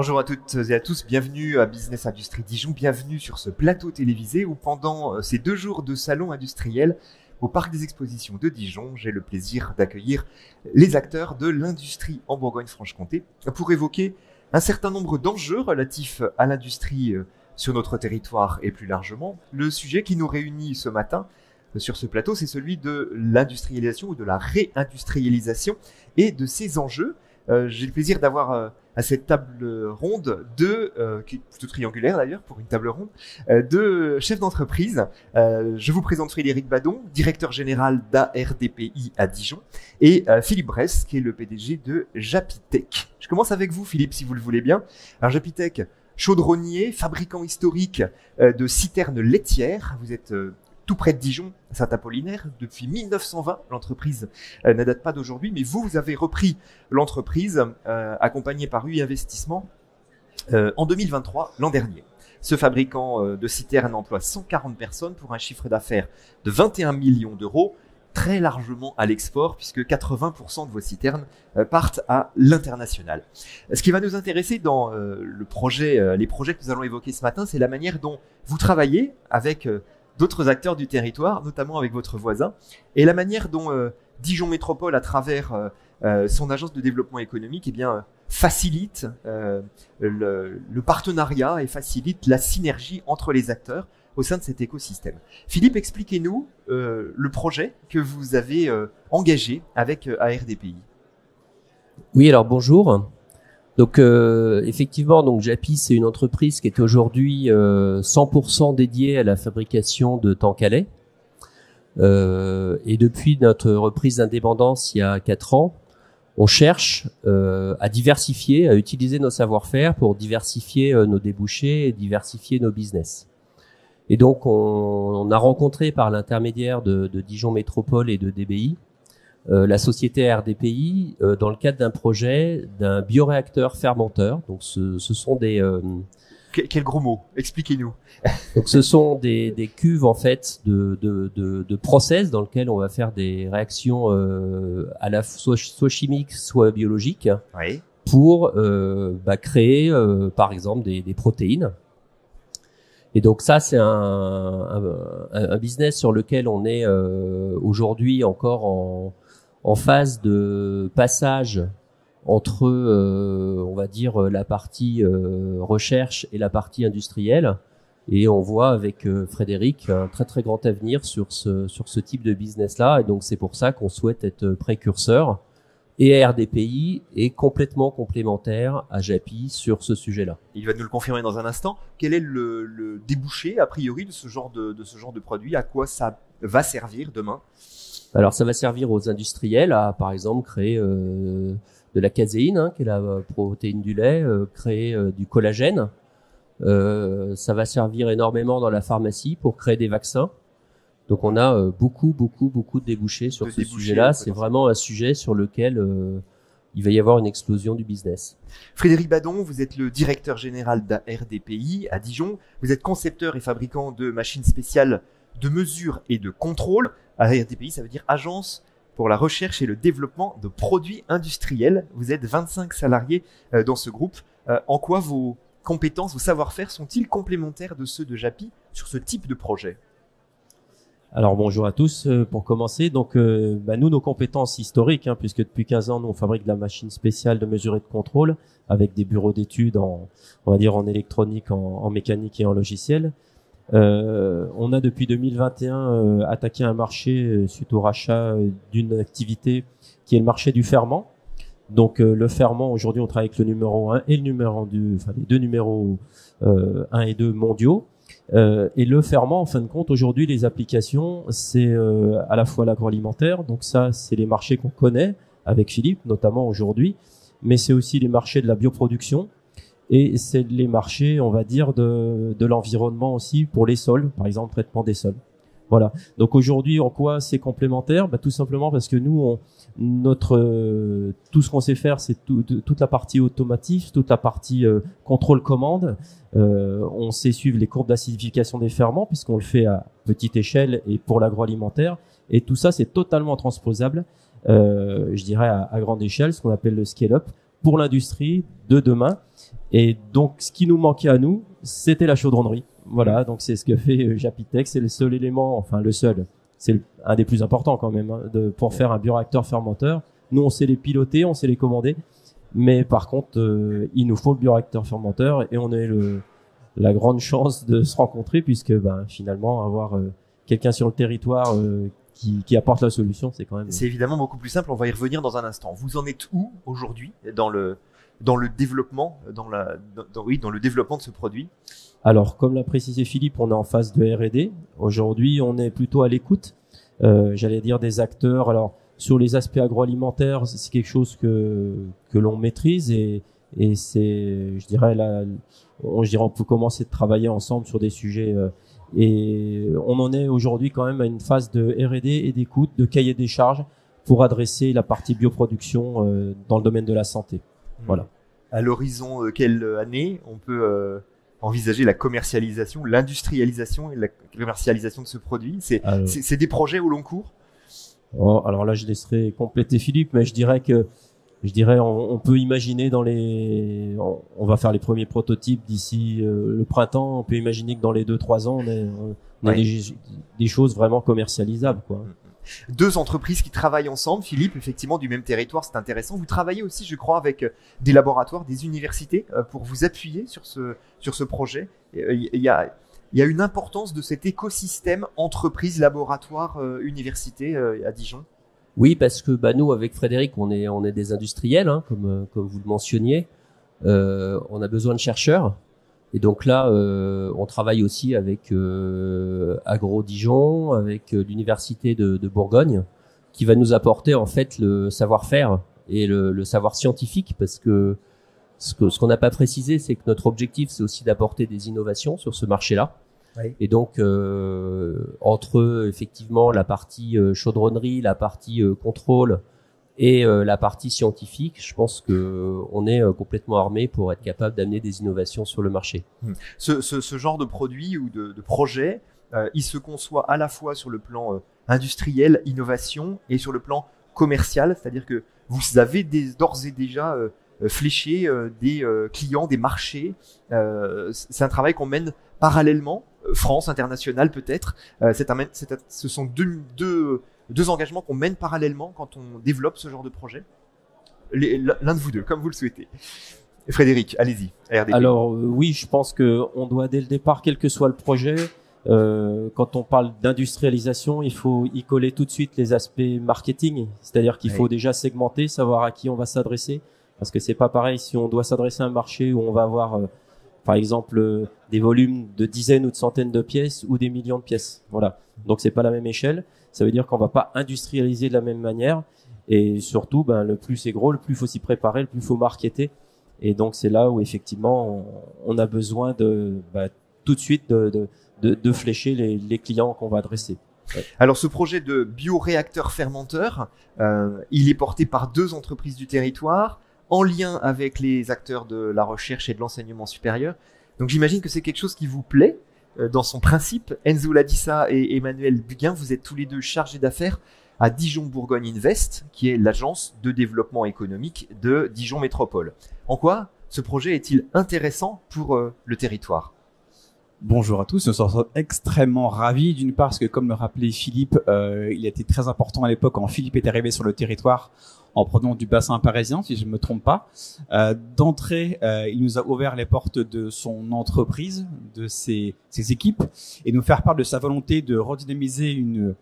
Bonjour à toutes et à tous, bienvenue à Business Industrie Dijon, bienvenue sur ce plateau télévisé où pendant ces 2 jours de salon industriel au Parc des Expositions de Dijon, j'ai le plaisir d'accueillir les acteurs de l'industrie en Bourgogne-Franche-Comté pour évoquer un certain nombre d'enjeux relatifs à l'industrie sur notre territoire et plus largement. Le sujet qui nous réunit ce matin sur ce plateau, c'est celui de l'industrialisation ou de la réindustrialisation et de ses enjeux. J'ai le plaisir d'avoir à cette table ronde qui est plutôt triangulaire d'ailleurs pour une table ronde, deux chefs d'entreprise. Je vous présente Frédéric Badon, directeur général d'ARDPI à Dijon, et Philippe Bresse, qui est le PDG de Japitech. Je commence avec vous, Philippe, si vous le voulez bien. Alors Japitech, chaudronnier, fabricant historique de citernes laitières. Vous êtes tout près de Dijon, Saint-Apollinaire, depuis 1920. L'entreprise ne date pas d'aujourd'hui, mais vous avez repris l'entreprise accompagné par UI Investissement en 2023, l'an dernier. Ce fabricant de citernes emploie 140 personnes pour un chiffre d'affaires de 21 millions d'euros, très largement à l'export, puisque 80% de vos citernes partent à l'international. Ce qui va nous intéresser dans les projets que nous allons évoquer ce matin, c'est la manière dont vous travaillez avec d'autres acteurs du territoire, notamment avec votre voisin, et la manière dont Dijon Métropole, à travers son agence de développement économique, facilite le partenariat et facilite la synergie entre les acteurs au sein de cet écosystème. Philippe, expliquez-nous le projet que vous avez engagé avec ARDPI. Oui, alors bonjour. Donc effectivement, donc Japi, c'est une entreprise qui est aujourd'hui 100% dédiée à la fabrication de tanks à lait. Et depuis notre reprise d'indépendance il y a 4 ans, on cherche à diversifier, à utiliser nos savoir-faire pour diversifier nos débouchés et diversifier nos business. Et donc on a rencontré par l'intermédiaire de Dijon Métropole et de DBI la société ARDPI dans le cadre d'un projet d'un bioréacteur fermenteur. Donc ce sont des Quel gros mot, expliquez-nous. Donc ce sont des cuves en fait de process dans lequel on va faire des réactions à la soit chimiques soit biologiques, oui, pour créer par exemple des protéines. Et donc ça, c'est un business sur lequel on est aujourd'hui encore en phase de passage entre, on va dire, la partie recherche et la partie industrielle. Et on voit avec Frédéric un très très grand avenir sur ce type de business-là. Et donc c'est pour ça qu'on souhaite être précurseur. Et RDPI est complètement complémentaire à Japi sur ce sujet-là. Il va nous le confirmer dans un instant. Quel est le débouché, a priori, de ce genre de produit? À quoi ça va servir demain? Alors, ça va servir aux industriels à, par exemple, créer de la caséine, qui est la protéine du lait, créer du collagène. Ça va servir énormément dans la pharmacie pour créer des vaccins. Donc on a beaucoup de débouchés sur ce sujet-là. C'est vraiment un sujet sur lequel il va y avoir une explosion du business. Frédéric Badon, vous êtes le directeur général d'ARDPI à Dijon. Vous êtes concepteur et fabricant de machines spéciales de mesure et de contrôle. ARDPI, ça veut dire Agence pour la recherche et le développement de produits industriels. Vous êtes 25 salariés dans ce groupe. En quoi vos compétences, vos savoir-faire sont-ils complémentaires de ceux de Japi sur ce type de projet? Alors bonjour à tous. Pour commencer, donc nous, nos compétences historiques, puisque depuis 15 ans, nous on fabrique de la machine spéciale de mesure et de contrôle avec des bureaux d'études on va dire en électronique, en mécanique et en logiciel. On a depuis 2021 attaqué un marché suite au rachat d'une activité qui est le marché du ferment. Donc le ferment, aujourd'hui on travaille avec le numéro 1 et le numéro 2, enfin les deux numéros 1 et 2 mondiaux. Et le ferment, en fin de compte, aujourd'hui, les applications, c'est à la fois l'agroalimentaire, donc ça, c'est les marchés qu'on connaît avec Philippe, notamment aujourd'hui, mais c'est aussi les marchés de la bioproduction et c'est les marchés, on va dire, de l'environnement aussi pour les sols, par exemple, traitement des sols. Voilà. Donc aujourd'hui, en quoi c'est complémentaire? Tout simplement parce que nous, tout ce qu'on sait faire, c'est toute la partie automatique, toute la partie contrôle commande. On sait suivre les courbes d'acidification des ferments puisqu'on le fait à petite échelle et pour l'agroalimentaire. Et tout ça, c'est totalement transposable, je dirais, à grande échelle, ce qu'on appelle le scale-up, pour l'industrie de demain. Et donc, ce qui nous manquait à nous, c'était la chaudronnerie. Voilà, donc c'est ce que fait Japitech. C'est le seul élément, enfin le seul, c'est un des plus importants quand même, hein, pour faire un bioréacteur fermenteur. Nous, on sait les piloter, on sait les commander. Mais par contre, il nous faut le bioréacteur fermenteur et on a la grande chance de se rencontrer puisque finalement, avoir quelqu'un sur le territoire qui apporte la solution, c'est quand même... C'est évidemment beaucoup plus simple, on va y revenir dans un instant. Vous en êtes où aujourd'hui dans le développement, dans le développement de ce produit? Alors, comme l'a précisé Philippe, on est en phase de R&D. Aujourd'hui, on est plutôt à l'écoute, j'allais dire des acteurs. Alors, sur les aspects agroalimentaires, c'est quelque chose que l'on maîtrise et c'est, je dirais, on peut commencer de travailler ensemble sur des sujets et on en est aujourd'hui quand même à une phase de R&D et d'écoute, de cahier des charges pour adresser la partie bioproduction dans le domaine de la santé. Voilà. À l'horizon quelle année on peut envisager la commercialisation, l'industrialisation et la commercialisation de ce produit? C'est des projets au long cours? Alors là, je laisserai compléter Philippe, mais je dirais on peut imaginer on va faire les premiers prototypes d'ici le printemps. On peut imaginer que dans les 2-3 ans, on a des choses vraiment commercialisables, quoi. Deux entreprises qui travaillent ensemble, Philippe, effectivement du même territoire, c'est intéressant. Vous travaillez aussi, je crois, avec des laboratoires, des universités pour vous appuyer sur ce projet. Il y a une importance de cet écosystème entreprise, laboratoire, université à Dijon. Oui, parce que nous, avec Frédéric, on est des industriels, hein, comme vous le mentionniez. On a besoin de chercheurs. Et donc là, on travaille aussi avec Agro Dijon, avec l'université de Bourgogne, qui va nous apporter en fait le savoir-faire et le savoir scientifique, parce que ce qu'on n'a pas précisé, c'est que notre objectif, c'est aussi d'apporter des innovations sur ce marché-là. Oui. Et donc entre effectivement la partie chaudronnerie, la partie contrôle et la partie scientifique, je pense que on est complètement armé pour être capable d'amener des innovations sur le marché. Ce genre de produit ou de projet, il se conçoit à la fois sur le plan industriel, innovation, et sur le plan commercial, c'est-à-dire que vous avez d'ores et déjà fléché des clients, des marchés. C'est un travail qu'on mène parallèlement, France, international peut-être. Ce sont deux engagements qu'on mène parallèlement quand on développe ce genre de projet. L'un de vous deux, comme vous le souhaitez. Frédéric, allez-y. RDP. Alors oui, je pense que on doit dès le départ, quel que soit le projet, quand on parle d'industrialisation, il faut y coller tout de suite les aspects marketing. C'est-à-dire qu'il faut déjà segmenter, savoir à qui on va s'adresser, parce que c'est pas pareil si on doit s'adresser à un marché où on va avoir par exemple des volumes de dizaines ou de centaines de pièces ou des millions de pièces. Voilà. Donc c'est pas la même échelle. Ça veut dire qu'on va pas industrialiser de la même manière. Et surtout, le plus c'est gros, le plus faut s'y préparer, le plus faut marketer. Et donc c'est là où effectivement on a besoin tout de suite de flécher les clients qu'on va adresser. Ouais. Alors ce projet de bioréacteur fermenteur, il est porté par deux entreprises du territoire, en lien avec les acteurs de la recherche et de l'enseignement supérieur. Donc j'imagine que c'est quelque chose qui vous plaît dans son principe. Enzo Ladissa et Emmanuel Buguin, vous êtes tous les deux chargés d'affaires à Dijon Bourgogne Invest, qui est l'agence de développement économique de Dijon Métropole. En quoi ce projet est-il intéressant pour le territoire ? Bonjour à tous, nous sommes extrêmement ravis, d'une part parce que comme le rappelait Philippe, il a été très important à l'époque quand Philippe est arrivé sur le territoire en provenant du bassin parisien, si je ne me trompe pas. D'entrée, il nous a ouvert les portes de son entreprise, de ses équipes, et nous faire part de sa volonté de redynamiser une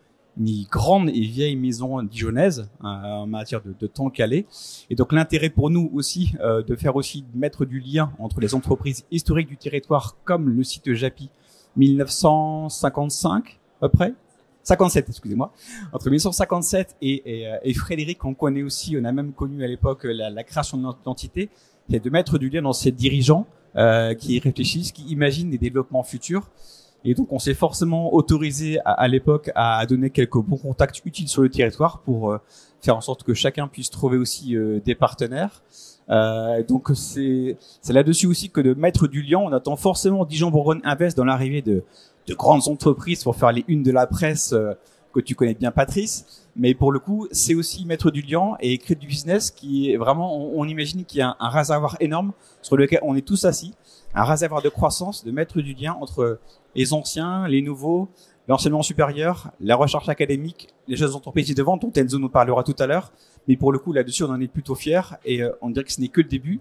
grande et vieille maison dijonnaise en matière de temps calé. Et donc l'intérêt pour nous aussi de mettre du lien entre les entreprises historiques du territoire comme le site Japi 1955 à peu près 57, excusez-moi, entre 1957 et Frédéric, qu'on connaît aussi, on a même connu à l'époque la création de l'entité, c'est de mettre du lien dans ces dirigeants qui réfléchissent, qui imaginent des développements futurs. Et donc, on s'est forcément autorisé à l'époque à donner quelques bons contacts utiles sur le territoire pour faire en sorte que chacun puisse trouver aussi des partenaires. Donc, c'est là-dessus aussi que de mettre du lien. On attend forcément Dijon Bourgogne Invest dans l'arrivée de grandes entreprises pour faire les unes de la presse que tu connais bien, Patrice. Mais pour le coup, c'est aussi mettre du lien et créer du business qui est vraiment, on imagine qu'il y a un réservoir énorme sur lequel on est tous assis, un réservoir de croissance, de mettre du lien entre les anciens, les nouveaux, l'enseignement supérieur, la recherche académique, les jeunes entreprises de vente dont Enzo nous parlera tout à l'heure. Mais pour le coup, là-dessus, on en est plutôt fiers et on dirait que ce n'est que le début.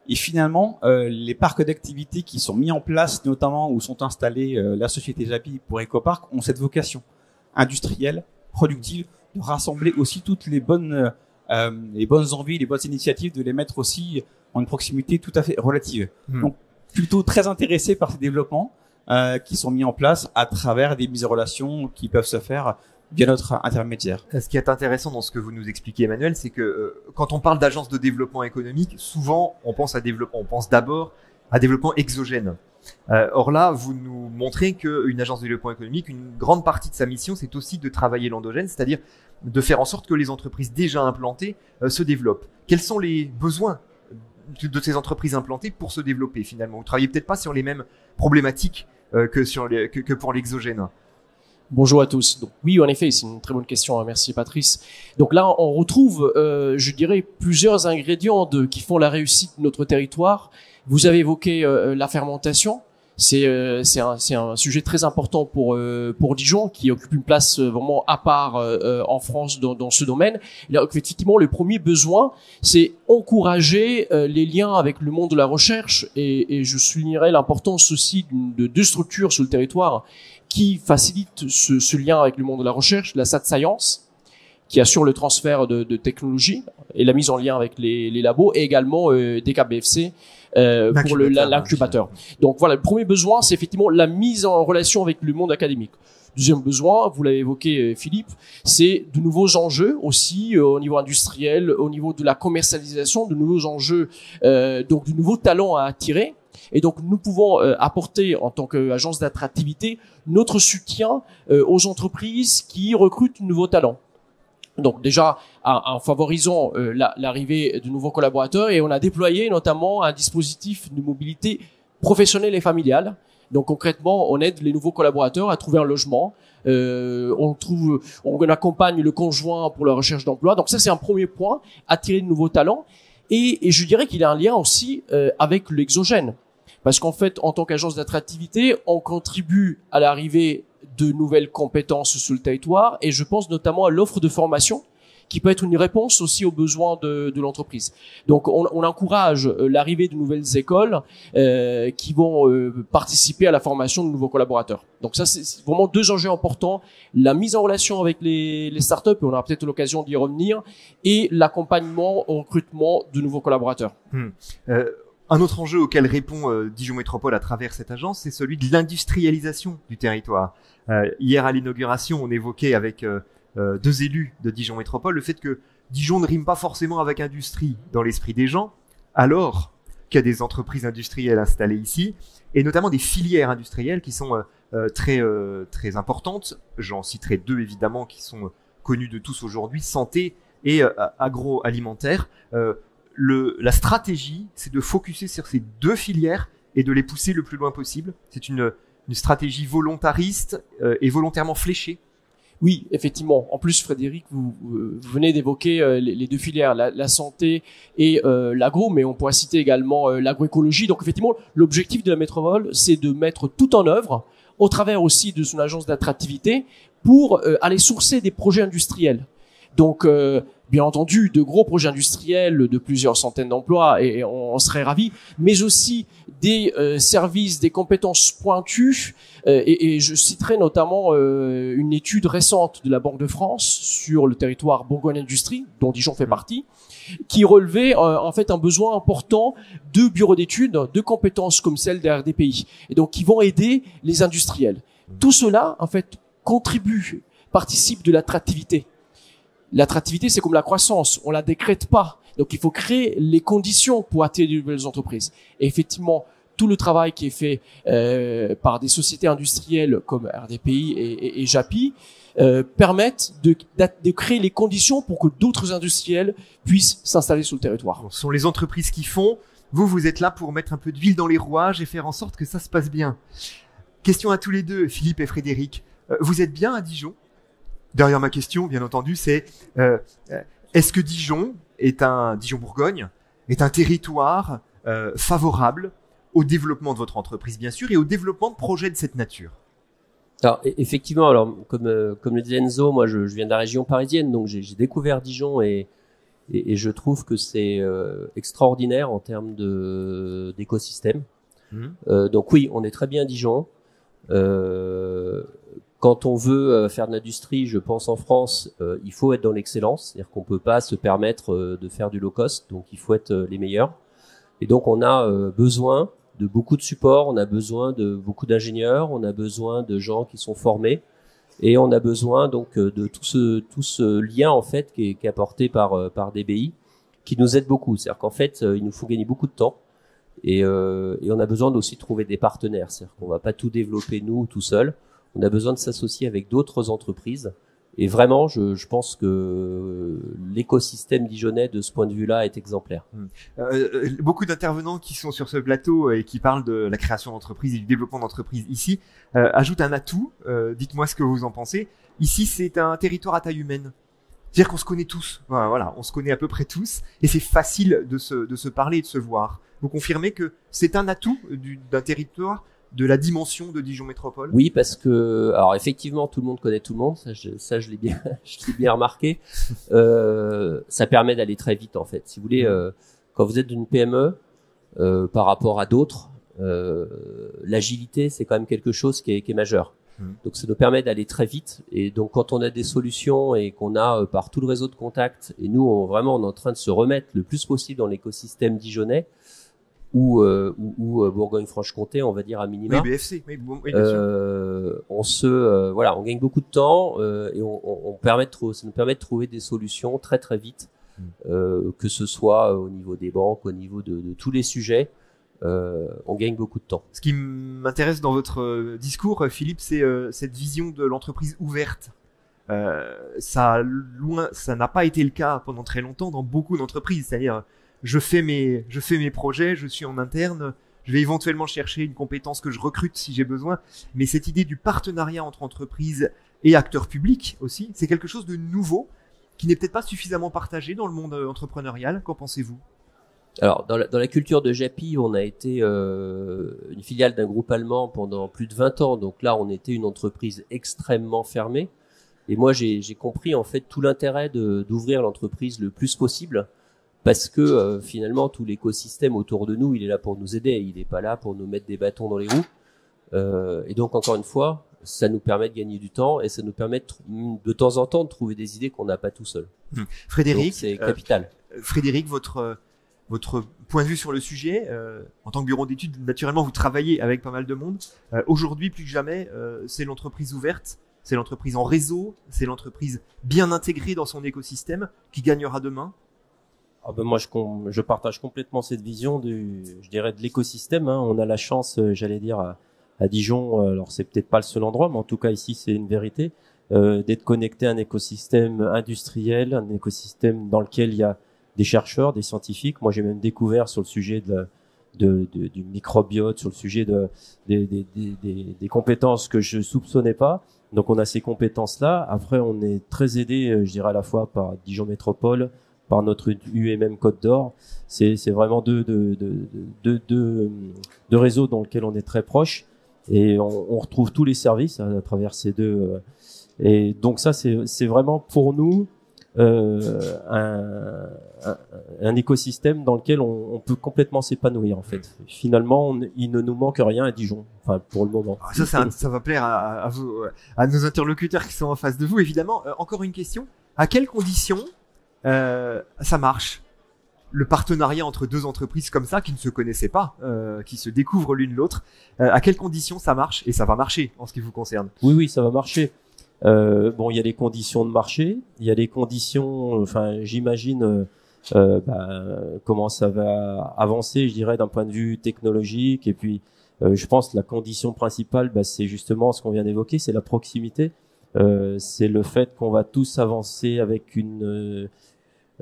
Et finalement, les parcs d'activités qui sont mis en place, notamment où sont installés la société Japy pour Ecopark, ont cette vocation industrielle, productive, de rassembler aussi toutes les bonnes envies, les bonnes initiatives, de les mettre aussi en une proximité tout à fait relative. Donc, plutôt très intéressé par ces développements qui sont mis en place à travers des mises en relation qui peuvent se faire via notre intermédiaire. Ce qui est intéressant dans ce que vous nous expliquez, Emmanuel, c'est que quand on parle d'agence de développement économique, souvent on pense d'abord à développement exogène. Or là, vous nous montrez qu'une agence de développement économique, une grande partie de sa mission, c'est aussi de travailler l'endogène, c'est-à-dire de faire en sorte que les entreprises déjà implantées se développent. Quels sont les besoins de ces entreprises implantées pour se développer finalement? Vous travaillez peut-être pas sur les mêmes problématiques que pour l'exogène. Bonjour à tous. Donc, oui, en effet, c'est une très bonne question. Merci, Patrice. Donc là, on retrouve, je dirais, plusieurs ingrédients qui font la réussite de notre territoire. Vous avez évoqué la fermentation. C'est un sujet très important pour Dijon, qui occupe une place vraiment à part en France dans ce domaine. Là, effectivement, le premier besoin, c'est encourager les liens avec le monde de la recherche, et je soulignerai l'importance aussi de deux structures sur le territoire qui facilitent ce lien avec le monde de la recherche, la SAT Science, qui assure le transfert de technologie et la mise en lien avec les labos, et également DKBFC pour l'incubateur. Donc voilà, le premier besoin, c'est effectivement la mise en relation avec le monde académique. Deuxième besoin, vous l'avez évoqué, Philippe, c'est de nouveaux enjeux aussi au niveau industriel, au niveau de la commercialisation, de nouveaux enjeux, donc de nouveaux talents à attirer. Et donc, nous pouvons apporter, en tant qu'agence d'attractivité, notre soutien aux entreprises qui recrutent de nouveaux talents. Donc déjà, en favorisant l'arrivée de nouveaux collaborateurs, et on a déployé notamment un dispositif de mobilité professionnelle et familiale. Donc concrètement, on aide les nouveaux collaborateurs à trouver un logement. On accompagne le conjoint pour la recherche d'emploi. Donc ça, c'est un premier point, attirer de nouveaux talents. Et je dirais qu'il y a un lien aussi avec l'exogène. Parce qu'en fait, en tant qu'agence d'attractivité, on contribue à l'arrivée de nouvelles compétences sur le territoire, et je pense notamment à l'offre de formation qui peut être une réponse aussi aux besoins de l'entreprise. Donc on encourage l'arrivée de nouvelles écoles qui vont participer à la formation de nouveaux collaborateurs. Donc ça, c'est vraiment deux enjeux importants: la mise en relation avec les startups, et on aura peut-être l'occasion d'y revenir, et l'accompagnement au recrutement de nouveaux collaborateurs. Un autre enjeu auquel répond Dijon Métropole à travers cette agence, c'est celui de l'industrialisation du territoire. Hier à l'inauguration, on évoquait avec deux élus de Dijon Métropole le fait que Dijon ne rime pas forcément avec industrie dans l'esprit des gens, alors qu'il y a des entreprises industrielles installées ici, et notamment des filières industrielles qui sont très importantes. J'en citerai deux évidemment qui sont connues de tous aujourd'hui: santé et agroalimentaire. La stratégie, c'est de focuser sur ces deux filières et de les pousser le plus loin possible. C'est une stratégie volontariste et volontairement fléchée. Oui, effectivement. En plus, Frédéric, vous venez d'évoquer les deux filières, la santé et l'agro, mais on pourrait citer également l'agroécologie. Donc effectivement, l'objectif de la métropole, c'est de mettre tout en œuvre, au travers aussi de son agence d'attractivité, pour aller sourcer des projets industriels. Donc bien entendu, de gros projets industriels de plusieurs centaines d'emplois, et on serait ravis, mais aussi des services, des compétences pointues, et je citerai notamment une étude récente de la Banque de France sur le territoire Bourgogne Industrie, dont Dijon fait partie, qui relevait en fait un besoin important de bureaux d'études, de compétences comme celles des RDPI, et donc qui vont aider les industriels. Tout cela, en fait, participe de l'attractivité. L'attractivité, c'est comme la croissance, on la décrète pas. Donc il faut créer les conditions pour attirer de nouvelles entreprises. Et effectivement, tout le travail qui est fait par des sociétés industrielles comme RDPI et Japy permettent de créer les conditions pour que d'autres industriels puissent s'installer sur le territoire. Ce sont les entreprises qui font. Vous êtes là pour mettre un peu d'huile dans les rouages et faire en sorte que ça se passe bien. Question à tous les deux, Philippe et Frédéric. Vous êtes bien à Dijon ? Derrière ma question, bien entendu, c'est est-ce que Dijon-Bourgogne est un territoire favorable au développement de votre entreprise, bien sûr, et au développement de projets de cette nature? Alors effectivement, alors comme le disait Enzo, moi je viens de la région parisienne, donc j'ai découvert Dijon et je trouve que c'est extraordinaire en termes d'écosystème. Donc oui, on est très bien à Dijon. Quand on veut faire de l'industrie, je pense en France, il faut être dans l'excellence, c'est-à-dire qu'on peut pas se permettre de faire du low cost, donc il faut être les meilleurs. Et donc on a besoin de beaucoup de support, on a besoin de beaucoup d'ingénieurs, on a besoin de gens qui sont formés, et on a besoin donc de tout ce lien en fait qui est apporté par DBI, qui nous aide beaucoup. C'est-à-dire qu'en fait, il nous faut gagner beaucoup de temps, et on a besoin aussi de trouver des partenaires. C'est-à-dire qu'on va pas tout développer nous tout seul. On a besoin de s'associer avec d'autres entreprises. Et vraiment, je pense que l'écosystème dijonnais, de ce point de vue-là, est exemplaire. Beaucoup d'intervenants qui sont sur ce plateau et qui parlent de la création d'entreprises et du développement d'entreprises ici ajoutent un atout. Dites-moi ce que vous en pensez. Ici, c'est un territoire à taille humaine. C'est-à-dire qu'on se connaît tous. Voilà, on se connaît à peu près tous. Et c'est facile de se parler et de se voir. Vous confirmez que c'est un atout d'un territoire de la dimension de Dijon Métropole? Oui, parce que, alors effectivement, tout le monde connaît tout le monde. Ça je l'ai bien, je l'ai bien remarqué. Ça permet d'aller très vite, en fait. Si vous voulez, quand vous êtes d'une PME, par rapport à d'autres, l'agilité, c'est quand même quelque chose qui est majeur. Donc, ça nous permet d'aller très vite. Et donc, quand on a des solutions et qu'on a par tout le réseau de contacts, et nous, on est en train de se remettre le plus possible dans l'écosystème dijonnais, ou Bourgogne-Franche-Comté, on va dire à minima. Oui, BFC. Oui, bien sûr. On gagne beaucoup de temps et ça nous permet de trouver des solutions très très vite, que ce soit au niveau des banques, au niveau de tous les sujets. On gagne beaucoup de temps. Ce qui m'intéresse dans votre discours, Philippe, c'est cette vision de l'entreprise ouverte. Ça n'a pas été le cas pendant très longtemps dans beaucoup d'entreprises. C'est-à-dire, je fais mes projets, je suis en interne, je vais éventuellement chercher une compétence que je recrute si j'ai besoin. Mais cette idée du partenariat entre entreprises et acteurs publics aussi, c'est quelque chose de nouveau qui n'est peut-être pas suffisamment partagé dans le monde entrepreneurial. Qu'en pensez-vous? Alors, dans la culture de Japy, on a été une filiale d'un groupe allemand pendant plus de 20 ans. Donc là, on était une entreprise extrêmement fermée. Et moi, j'ai compris en fait tout l'intérêt d'ouvrir l'entreprise le plus possible. Parce que finalement, tout l'écosystème autour de nous, il est là pour nous aider. Il n'est pas là pour nous mettre des bâtons dans les roues. Et donc, encore une fois, ça nous permet de gagner du temps et ça nous permet de temps en temps de trouver des idées qu'on n'a pas tout seul. Frédéric, c'est capital. Frédéric, votre point de vue sur le sujet, en tant que bureau d'études, naturellement, vous travaillez avec pas mal de monde. Aujourd'hui, plus que jamais, c'est l'entreprise ouverte, c'est l'entreprise en réseau, c'est l'entreprise bien intégrée dans son écosystème qui gagnera demain. Moi, je partage complètement cette vision je dirais, de l'écosystème. On a la chance, j'allais dire, à Dijon. Alors, c'est peut-être pas le seul endroit, mais en tout cas ici, c'est une vérité, d'être connecté à un écosystème industriel, un écosystème dans lequel il y a des chercheurs, des scientifiques. Moi, j'ai même découvert sur le sujet du microbiote, sur le sujet des compétences que je soupçonnais pas. Donc, on a ces compétences-là. Après, on est très aidé, je dirais, à la fois par Dijon Métropole, par notre UMM Côte d'Or. C'est vraiment deux réseaux dans lesquels on est très proche et on retrouve tous les services à travers ces deux. Et donc ça, c'est vraiment pour nous un écosystème dans lequel on peut complètement s'épanouir en fait. Finalement, il ne nous manque rien à Dijon, enfin pour le moment. Ça va plaire à vous, à nos interlocuteurs qui sont en face de vous, évidemment. Encore une question. À quelles conditions ça marche, le partenariat entre deux entreprises comme ça qui ne se connaissaient pas, qui se découvrent l'une l'autre? À quelles conditions ça marche? Et ça va marcher en ce qui vous concerne? Oui, ça va marcher. Il y a les conditions de marché, il y a les conditions, j'imagine comment ça va avancer, je dirais, d'un point de vue technologique. Et puis, je pense que la condition principale, c'est justement ce qu'on vient d'évoquer, c'est la proximité. C'est le fait qu'on va tous avancer avec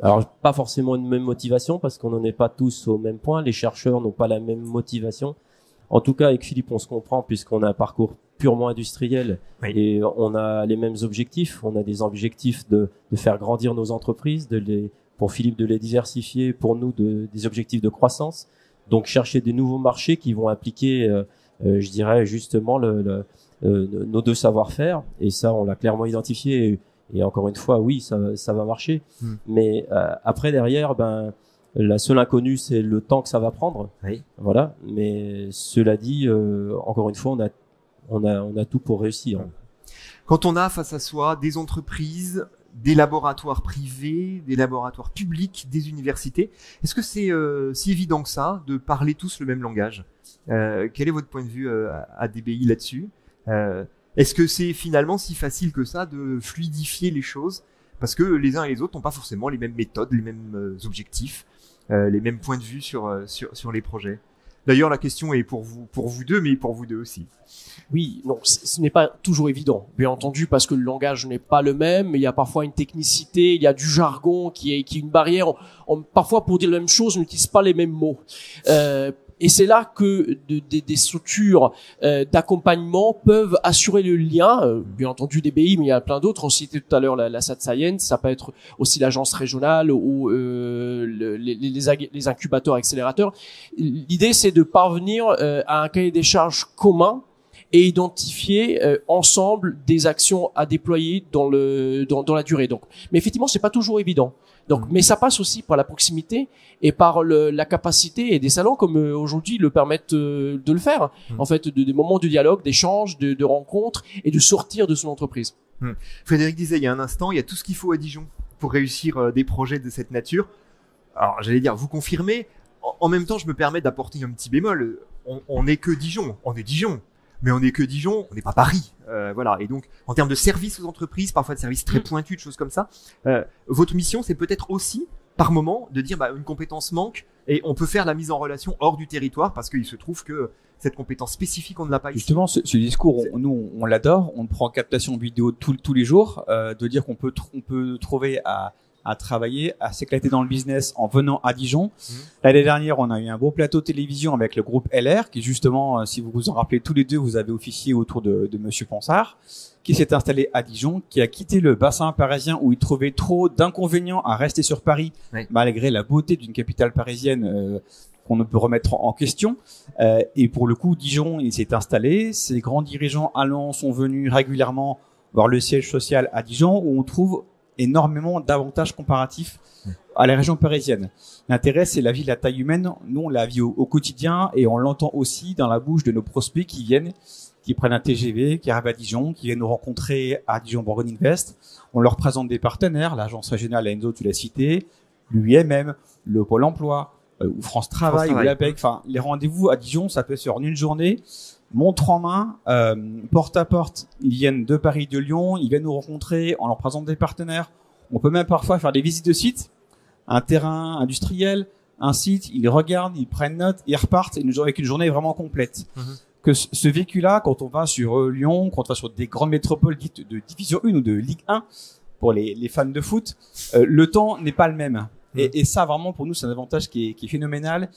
alors pas forcément une même motivation parce qu'on n'en est pas tous au même point. Les chercheurs n'ont pas la même motivation. En tout cas, avec Philippe, on se comprend puisqu'on a un parcours purement industriel. Oui. Et on a les mêmes objectifs. On a des objectifs de faire grandir nos entreprises, pour Philippe de les diversifier, pour nous des objectifs de croissance. Donc chercher des nouveaux marchés qui vont appliquer, je dirais justement nos deux savoir-faire. Et ça, on l'a clairement identifié. Et encore une fois, oui, ça va marcher. Mais après derrière, la seule inconnue, c'est le temps que ça va prendre. Oui. Voilà. Mais cela dit, encore une fois, on a tout pour réussir. Quand on a face à soi des entreprises, des laboratoires privés, des laboratoires publics, des universités, est-ce que c'est si évident que ça de parler tous le même langage? Quel est votre point de vue à DBI là-dessus? Est-ce que c'est finalement si facile que ça de fluidifier les choses? Parce que les uns et les autres n'ont pas forcément les mêmes méthodes, les mêmes objectifs, les mêmes points de vue sur les projets. D'ailleurs, la question est pour vous deux, mais pour vous deux aussi. Oui, non, ce n'est pas toujours évident, bien entendu, parce que le langage n'est pas le même. Il y a parfois une technicité, il y a du jargon qui est une barrière. Parfois, pour dire la même chose, on n'utilise pas les mêmes mots. Et c'est là que des structures d'accompagnement peuvent assurer le lien. Bien entendu, DBI, mais il y a plein d'autres. On citait tout à l'heure la SAT Science, ça peut être aussi l'agence régionale ou les incubateurs, accélérateurs. L'idée, c'est de parvenir à un cahier des charges commun et identifier ensemble des actions à déployer dans la durée. Donc, mais effectivement, c'est pas toujours évident. Donc, mais ça passe aussi par la proximité et par la capacité, et des salons comme aujourd'hui le permettent de le faire. En fait, des moments de dialogue, d'échange, de rencontres et de sortir de son entreprise. Frédéric disait il y a un instant, il y a tout ce qu'il faut à Dijon pour réussir des projets de cette nature. Alors, j'allais dire, vous confirmez. En même temps, je me permets d'apporter un petit bémol. On n'est que Dijon. On est Dijon. Mais on n'est que Dijon, on n'est pas Paris, voilà. Et donc, en termes de services aux entreprises, parfois de services très pointus, de choses comme ça, votre mission, c'est peut-être aussi, par moment, de dire, une compétence manque et on peut faire la mise en relation hors du territoire parce qu'il se trouve que cette compétence spécifique, on ne l'a pas ici. Justement, ce discours, nous, on l'adore. On prend captation vidéo tous les jours, de dire qu'on peut trouver à travailler, à s'éclater dans le business en venant à Dijon. L'année dernière, on a eu un beau plateau télévision avec le groupe LR, qui justement, si vous vous en rappelez tous les deux, vous avez officié autour de Monsieur Ponsard, qui s'est installé à Dijon, qui a quitté le bassin parisien où il trouvait trop d'inconvénients à rester sur Paris, malgré la beauté d'une capitale parisienne qu'on ne peut remettre en question. Et pour le coup, Dijon, il s'est installé. Ses grands dirigeants allants sont venus régulièrement voir le siège social à Dijon, où on trouve énormément d'avantages comparatifs à la région parisienne. L'intérêt, c'est la vie à taille humaine. Nous, on la vit au quotidien et on l'entend aussi dans la bouche de nos prospects qui prennent un TGV, qui arrivent à Dijon, qui viennent nous rencontrer à Dijon Bourgogne Invest. On leur présente des partenaires, l'agence régionale Enzo, tu l'as cité, l'UIMM, le Pôle emploi, ou France Travail, ou l'APEC. Enfin, les rendez-vous à Dijon, ça peut se faire en une journée. Montre en main, porte à porte, ils viennent de Paris, de Lyon, ils viennent nous rencontrer, on leur présente des partenaires. On peut même parfois faire des visites de sites, un terrain industriel, un site, ils regardent, ils prennent note, ils repartent avec une journée vraiment complète. Que ce vécu-là, quand on va sur Lyon, quand on va sur des grandes métropoles dites de Division 1 ou de Ligue 1, pour les fans de foot, le temps n'est pas le même. Et ça, vraiment, pour nous, c'est un avantage qui est phénoménal.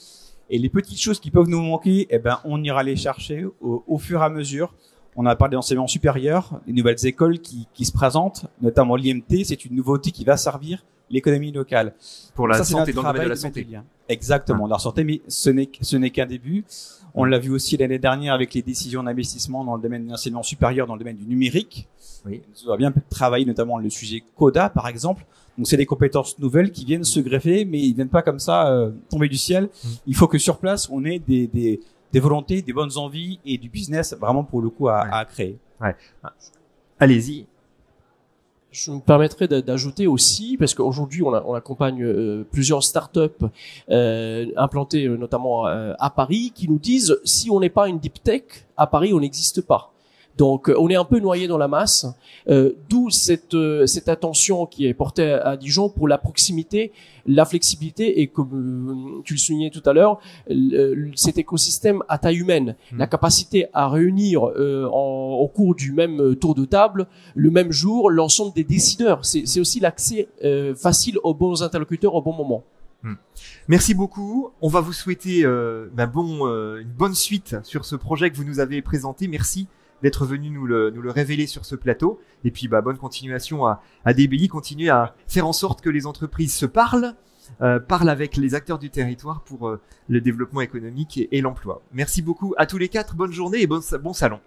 Et les petites choses qui peuvent nous manquer, on ira les chercher au fur et à mesure. On a parlé d'enseignement supérieur, des nouvelles écoles qui se présentent, notamment l'IMT, c'est une nouveauté qui va servir l'économie locale. Pour la santé, dans le domaine de la santé. Exactement, dans la santé, mais ce n'est qu'un début. On l'a vu aussi l'année dernière avec les décisions d'investissement dans le domaine de l'enseignement supérieur, dans le domaine du numérique. Oui. On va bien travailler notamment le sujet CODA, par exemple. Donc, c'est des compétences nouvelles qui viennent se greffer, mais ils viennent pas comme ça tomber du ciel. Il faut que sur place, on ait des volontés, des bonnes envies et du business vraiment pour le coup à créer. Allez-y. Je me permettrais d'ajouter aussi, parce qu'aujourd'hui on accompagne plusieurs startups implantées notamment à Paris, qui nous disent si on n'est pas une deep tech à Paris, on n'existe pas. Donc on est un peu noyé dans la masse, d'où cette attention qui est portée à Dijon pour la proximité, la flexibilité et comme tu le soulignais tout à l'heure, cet écosystème à taille humaine, la capacité à réunir au cours du même tour de table, le même jour, l'ensemble des décideurs. C'est aussi l'accès facile aux bons interlocuteurs au bon moment. Merci beaucoup. On va vous souhaiter une bonne suite sur ce projet que vous nous avez présenté. Merci d'être venu nous le révéler sur ce plateau. Et puis, bonne continuation à DBI. Continuez à faire en sorte que les entreprises se parlent avec les acteurs du territoire pour le développement économique et l'emploi. Merci beaucoup à tous les quatre. Bonne journée et bon salon.